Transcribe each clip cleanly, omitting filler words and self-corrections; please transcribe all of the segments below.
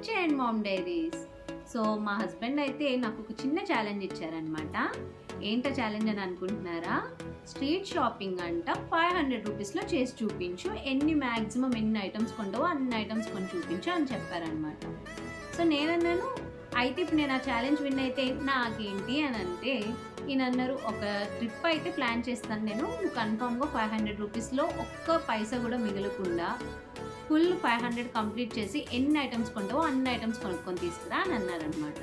J and mom diaries. So మా husband అయితే నాకు ఒక చిన్న ఛాలెంజ్ ఇచ్చారనమాట. ఏంటో ఛాలెంజ్ అని అనుకుంటున్నారా? స్ట్రీట్ షాపింగ్ అంట 500 రూపీస్లో చేసి చూపించు, మ్యాక్సిమం ఎన్ని ఐటమ్స్ కొంటావో అన్ని ఐటమ్స్ కొని చూపించు అని చెప్పారనమాట. సో నేనన్నాను, అయితే ఇప్పుడు నేను ఆ ఛాలెంజ్ విన్ అయితే నాకేంటి అని అంటే, ఈయన అన్నారు, ఒక ట్రిప్ అయితే ప్లాన్ చేస్తాను నేను, కన్ఫామ్గా 500 రూపీస్లో ఒక్క పైసా కూడా మిగలకుండా ఫుల్ 500 కంప్లీట్ చేసి ఎన్ని ఐటమ్స్ కొంటావో అన్ని ఐటమ్స్ కొనుక్కొని తీసుకురా అని అన్నారనమాట.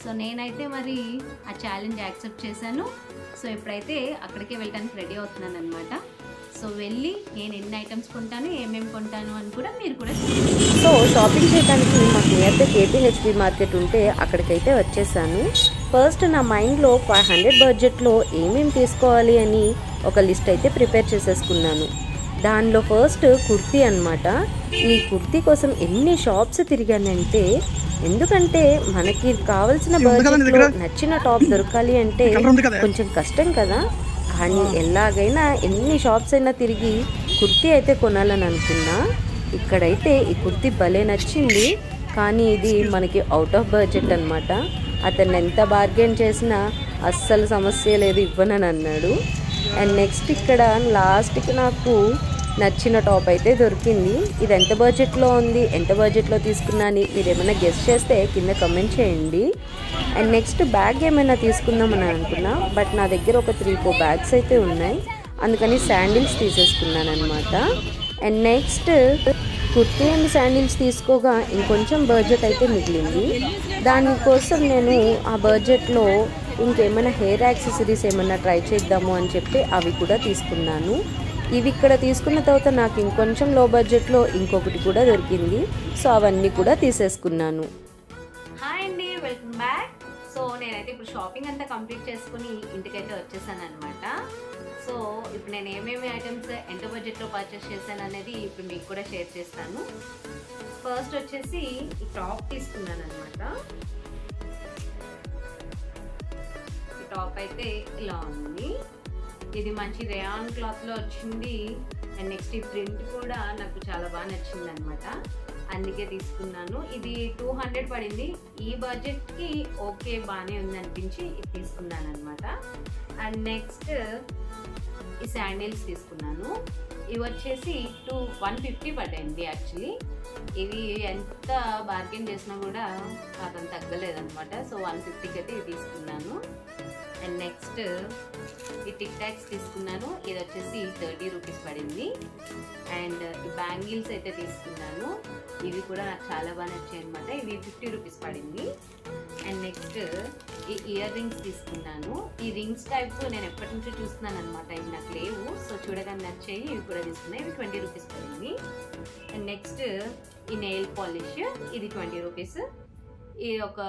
సో నేనైతే మరి ఆ ఛాలెంజ్ యాక్సెప్ట్ చేశాను. సో ఇప్పుడైతే అక్కడికే వెళ్ళడానికి రెడీ అవుతున్నాను అనమాట. సో వెళ్ళి నేను ఎన్ని ఐటమ్స్ కొంటాను, ఏమేమి కొంటాను అని కూడా మీరు కూడా. సో షాపింగ్ చేయడానికి మాకు నియర్ బై కేపీహెచ్బి మార్కెట్ ఉంటే అక్కడికైతే వచ్చేసాను. ఫస్ట్ నా మైండ్లో 500 బడ్జెట్లో ఏమేమి తీసుకోవాలి అని ఒక లిస్ట్ అయితే ప్రిపేర్ చేసేసుకున్నాను. దానిలో ఫస్ట్ కుర్తీ అనమాట. ఈ కుర్తీ కోసం ఎన్ని షాప్స్ తిరిగానంటే, ఎందుకంటే మనకి కావాల్సిన బడ్జెట్లో నచ్చిన టాప్ దొరకాలి అంటే కొంచెం కష్టం కదా. కానీ ఎలాగైనా ఎన్ని షాప్స్ అయినా తిరిగి కుర్తీ అయితే కొనాలని అనుకున్నా. ఇక్కడైతే ఈ కుర్తీ భలే నచ్చింది, కానీ ఇది మనకి అవుట్ ఆఫ్ బడ్జెట్ అనమాట. అతను ఎంత బార్గెన్ చేసినా అస్సలు సమస్య లేదు, ఇవ్వనని అన్నాడు. అండ్ నెక్స్ట్ ఇక్కడ లాస్ట్కి నాకు నచ్చిన టాప్ అయితే దొరికింది. ఇది ఎంత బడ్జెట్లో ఉంది, ఎంత బడ్జెట్లో తీసుకున్నా అని మీరు ఏమైనా గెస్ చేస్తే కింద కమెంట్ చేయండి. అండ్ నెక్స్ట్ బ్యాగ్ ఏమైనా తీసుకుందామని అనుకున్నా, బట్ నా దగ్గర ఒక 3-4 బ్యాగ్స్ అయితే ఉన్నాయి, అందుకని శాండిల్స్ తీసేసుకున్నాను అనమాట. And next kurti and sandals తీసుకోగా ఇంకొంచెం బడ్జెట్ అయితే మిగిలింది. దానికోసం నేను ఆ బడ్జెట్లో ఇంకేమైనా హెయిర్ యాక్సెసరీస్ ఏమైనా ట్రై చేద్దాము అని చెప్పి అవి కూడా తీసుకున్నాను. ఇవి ఇక్కడ తీసుకున్న తర్వాత నాకు ఇంకొంచెం లో బడ్జెట్లో ఇంకొకటి కూడా దొరికింది. సో అవన్నీ కూడా తీసేసుకున్నాను. హాయ్ అండి, వెల్కమ్ బ్యాక్. సో నేనైతే ఇప్పుడు షాపింగ్ అంతా కంప్లీట్ చేసుకుని ఇంటికైతే వచ్చేసాను అనమాట. సో ఇప్పుడు నేను ఏమేమి ఐటమ్స్ ఎంత బడ్జెట్లో పర్చేస్ చేశాను అనేది ఇప్పుడు మీకు కూడా షేర్ చేస్తాను. ఫస్ట్ వచ్చేసి ఈ టాప్ తీసుకున్నాను అనమాట. ఈ టాప్ అయితే ఇలా ఉంది. ఇది మంచి రేయాన్ క్లాత్లో వచ్చింది. అండ్ నెక్స్ట్ ఈ ప్రింట్ కూడా నాకు చాలా బాగా నచ్చింది అనమాట, అందుకే తీసుకున్నాను. ఇది 200 పడింది. ఈ బడ్జెట్కి ఓకే, బాగానే ఉంది అనిపించి ఇది తీసుకున్నాను అనమాట. అండ్ నెక్స్ట్ ఈ శాండిల్స్ తీసుకున్నాను. ఇవి వచ్చేసి 150 పడ్డాయండి. యాక్చువల్లీ ఇవి ఎంత బార్గెన్ చేసినా కూడా అతను తగ్గలేదన్నమాట. సో 150కి అయితే ఇవి తీసుకున్నాను. అండ్ నెక్స్ట్ ఈ టిక్ టాక్స్ తీసుకున్నాను. ఇది వచ్చేసి 30 రూపీస్ పడింది. అండ్ ఈ బ్యాంగిల్స్ అయితే తీసుకున్నాను. ఇవి కూడా నాకు చాలా బాగా నచ్చాయి అనమాట. ఇవి 50 రూపీస్ పడింది. అండ్ నెక్స్ట్ ఈ ఇయర్ రింగ్స్ తీసుకున్నాను. ఈ రింగ్స్ టైప్ నేను ఎప్పటి నుంచో చూస్తున్నాను అనమాట, ఇవి నాకు లేవు. సో చూడగానే నచ్చాయి, ఇవి కూడా తీసుకున్నాయి. ఇవి 20 రూపీస్ పడింది. అండ్ నెక్స్ట్ ఈ నెయిల్ పాలిష్, ఇది 20 రూపీస్. ఈ ఒక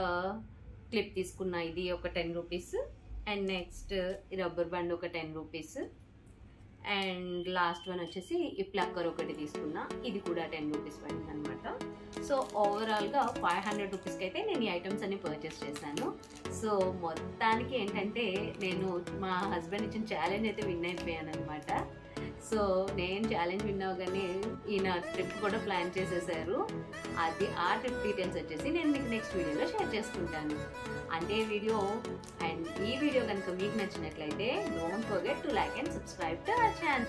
క్లిప్ తీసుకున్నా, ఇది ఒక 10 రూపీస్. అండ్ నెక్స్ట్ ఈ రబ్బర్ బ్యాండ్ ఒక 10 రూపీస్. అండ్ లాస్ట్ వన్ వచ్చేసి ఈ ప్లక్కర్ ఒకటి తీసుకున్నా, ఇది కూడా 10 రూపీస్ పడింది అనమాట. సో ఓవరాల్గా 500 రూపీస్కి అయితే నేను ఈ ఐటమ్స్ అన్ని పర్చేస్ చేశాను. సో మొత్తానికి ఏంటంటే నేను మా హస్బెండ్ ఇచ్చిన ఛాలెంజ్ అయితే విన్ అయిపోయాను అనమాట. సో నేను ఛాలెంజ్ విన్ అవగానే ఈయన ట్రిప్ కూడా ప్లాన్ చేసేసారు. ఆ ట్రిప్ డీటెయిల్స్ వచ్చేసి నేను మీకు నెక్స్ట్ వీడియోలో షేర్ చేసుకుంటాను. అంటే వీడియో అండ్ ఈ వీడియో కనుక మీకు నచ్చినట్లయితే don't forget to like and subscribe to our channel.